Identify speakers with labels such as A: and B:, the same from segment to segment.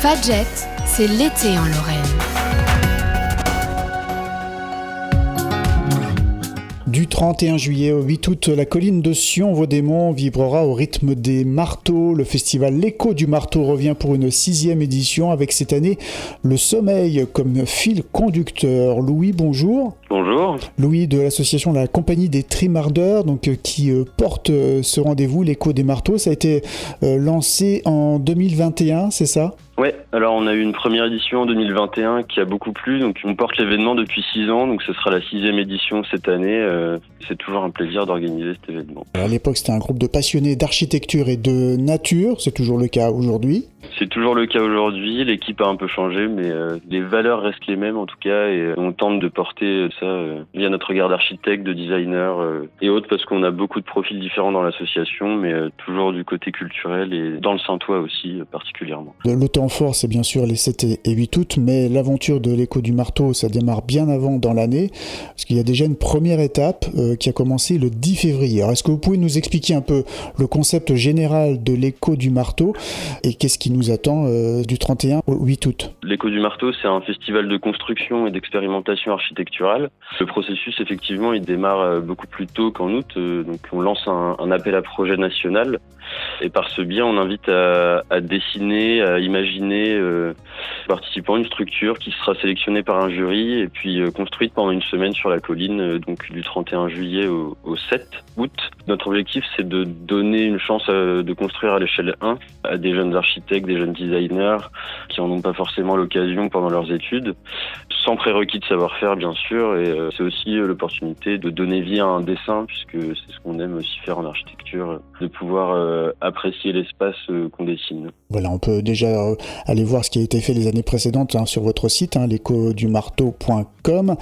A: Fadjet, c'est l'été en Lorraine.
B: Du 31 juillet au 8 août, la colline de Sion-Vaudémont vibrera au rythme des marteaux. Le festival L'écho du marteau revient pour une 6e édition avec cette année le sommeil comme fil conducteur. Louis, bonjour.
C: Bonjour.
B: Louis de l'association La Compagnie des Trimardeurs, qui porte ce rendez-vous, L'écho des marteaux. Ça a été lancé en 2021, c'est ça ?
C: Ouais, alors on a eu une première édition en 2021 qui a beaucoup plu, donc on porte l'événement depuis 6 ans, donc ce sera la 6e édition cette année. C'est toujours un plaisir d'organiser cet événement.
B: À l'époque, c'était un groupe de passionnés d'architecture et de nature, c'est toujours le cas aujourd'hui ?
C: C'est toujours le cas aujourd'hui, l'équipe a un peu changé, mais les valeurs restent les mêmes en tout cas, et on tente de porter ça via notre regard d'architecte, de designer et autres, parce qu'on a beaucoup de profils différents dans l'association, mais toujours du côté culturel et dans le Saintois aussi particulièrement.
B: Le temps fort, c'est bien sûr les 7 et 8 août, mais l'aventure de l'écho du marteau, ça démarre bien avant dans l'année, parce qu'il y a déjà une première étape qui a commencé le 10 février. Alors, est-ce que vous pouvez nous expliquer un peu le concept général de l'écho du marteau et qu'est-ce qui nous attend du 31 au 8 août?
C: L'écho du marteau, c'est un festival de construction et d'expérimentation architecturale. Le processus, effectivement, il démarre beaucoup plus tôt qu'en août, donc on lance un appel à projet national. Et par ce biais, on invite à dessiner, à imaginer participant une structure qui sera sélectionnée par un jury et puis construite pendant une semaine sur la colline, donc du 31 juillet au 7 août. Notre objectif, c'est de donner une chance de construire à l'échelle 1 à des jeunes architectes, des jeunes designers qui n'en ont pas forcément l'occasion pendant leurs études, sans prérequis de savoir-faire bien sûr, et c'est aussi l'opportunité de donner vie à un dessin, puisque c'est ce qu'on aime aussi faire en architecture, de pouvoir apprécier l'espace qu'on dessine.
B: Voilà, on peut déjà aller voir ce qui a été fait les années précédentes sur votre site, l'échodumarteau.com.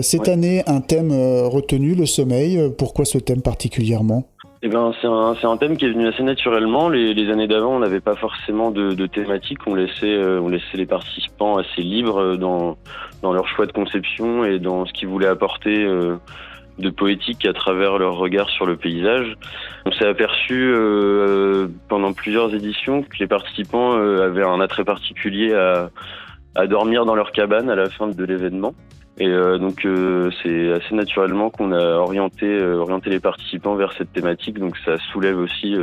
B: Cette année, un thème retenu, le sommeil. Pourquoi ce thème particulièrement ?
C: Eh ben, c'est un thème qui est venu assez naturellement. Les années d'avant, on n'avait pas forcément de thématique. On laissait les participants assez libres dans leur choix de conception et dans ce qu'ils voulaient apporter de poétique à travers leur regard sur le paysage. On s'est aperçu pendant plusieurs éditions que les participants avaient un attrait particulier à dormir dans leur cabane à la fin de l'événement. Et donc c'est assez naturellement qu'on a orienté les participants vers cette thématique. Donc ça soulève aussi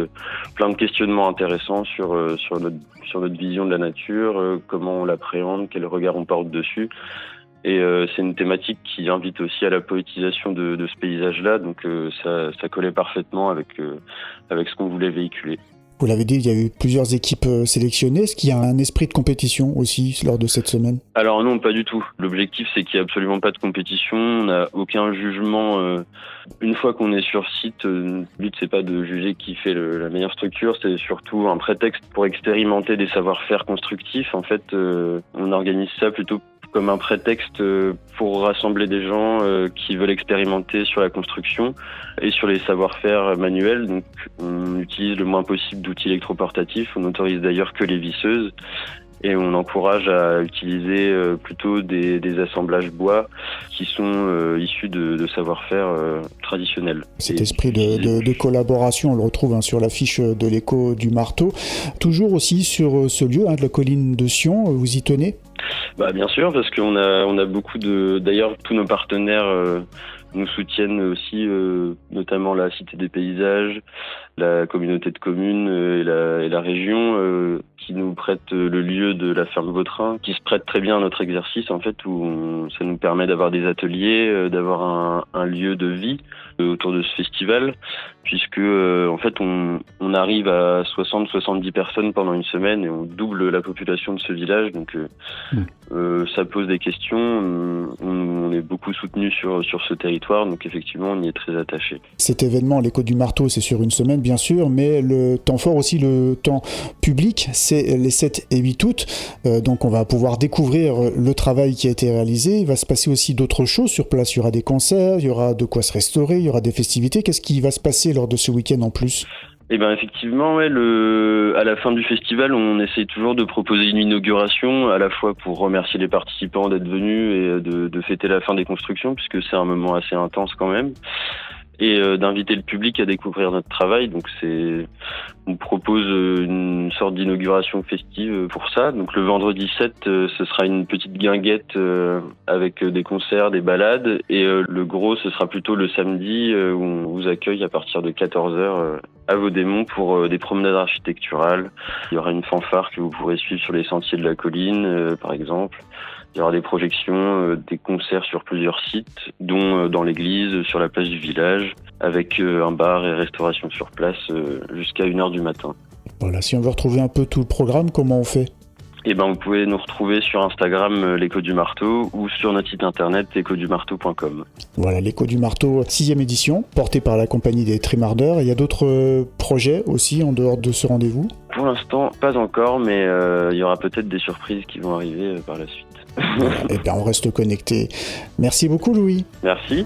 C: plein de questionnements intéressants sur notre vision de la nature, comment on l'appréhende, quel regard on porte dessus. Et c'est une thématique qui invite aussi à la poétisation de ce paysage-là. Donc ça collait parfaitement avec ce qu'on voulait véhiculer.
B: Vous l'avez dit, il y a eu plusieurs équipes sélectionnées. Est-ce qu'il y a un esprit de compétition aussi lors de cette semaine ?
C: Alors non, pas du tout. L'objectif, c'est qu'il n'y a absolument pas de compétition. On n'a aucun jugement. Une fois qu'on est sur site, le but, c'est pas de juger qui fait la meilleure structure. C'est surtout un prétexte pour expérimenter des savoir-faire constructifs. En fait, on organise ça plutôt comme un prétexte pour rassembler des gens qui veulent expérimenter sur la construction et sur les savoir-faire manuels. Donc, on utilise le moins possible d'outils électroportatifs. On n'autorise d'ailleurs que les visseuses. Et on encourage à utiliser plutôt des assemblages bois qui sont issus de savoir-faire traditionnels.
B: Cet esprit de collaboration, on le retrouve sur l'affiche de l'écho du marteau. Toujours aussi sur ce lieu de la colline de Sion, vous y tenez ?
C: Bien sûr, parce qu'on a beaucoup d'ailleurs, tous nos partenaires nous soutiennent aussi, notamment la Cité des Paysages, la communauté de communes et la région qui nous prête le lieu de la ferme Vautrin, qui se prête très bien à notre exercice en fait, où ça nous permet d'avoir des ateliers, d'avoir un lieu de vie autour de ce festival, puisque en fait on arrive à 60-70 personnes pendant une semaine et on double la population de ce village, donc ça pose des questions. On est beaucoup soutenu sur ce territoire, donc effectivement on y est très attaché.
B: Cet événement, l'écho du marteau, c'est sur une semaine bien sûr, mais le temps fort aussi, le temps public, c'est les 7 et 8 août, donc on va pouvoir découvrir le travail qui a été réalisé. Il va se passer aussi d'autres choses sur place, il y aura des concerts, il y aura de quoi se restaurer, il y aura des festivités. Qu'est-ce qui va se passer lors de ce week-end en plus ?
C: Eh ben effectivement, à la fin du festival, on essaye toujours de proposer une inauguration, à la fois pour remercier les participants d'être venus et de fêter la fin des constructions, puisque c'est un moment assez intense quand même. et d'inviter le public à découvrir notre travail. Donc on propose une sorte d'inauguration festive pour ça. Donc le vendredi 7, ce sera une petite guinguette avec des concerts, des balades, et le gros, ce sera plutôt le samedi où on vous accueille à partir de 14h à Vaudémont pour des promenades architecturales. Il y aura une fanfare que vous pourrez suivre sur les sentiers de la colline, par exemple. Il y aura des projections, des concerts sur plusieurs sites, dont dans l'église, sur la place du village, avec un bar et restauration sur place jusqu'à 1h du matin.
B: Voilà, si on veut retrouver un peu tout le programme, comment on fait ?
C: Eh ben, vous pouvez nous retrouver sur Instagram, l'Écho du Marteau, ou sur notre site internet, échodumarteau.com.
B: Voilà, l'Écho du Marteau, 6e édition, portée par la compagnie des Trimardeurs. Il y a d'autres projets aussi en dehors de ce rendez-vous ?
C: Pour l'instant, pas encore, mais il y aura peut-être des surprises qui vont arriver par la suite.
B: Eh bien, on reste connecté. Merci beaucoup, Louis.
C: Merci.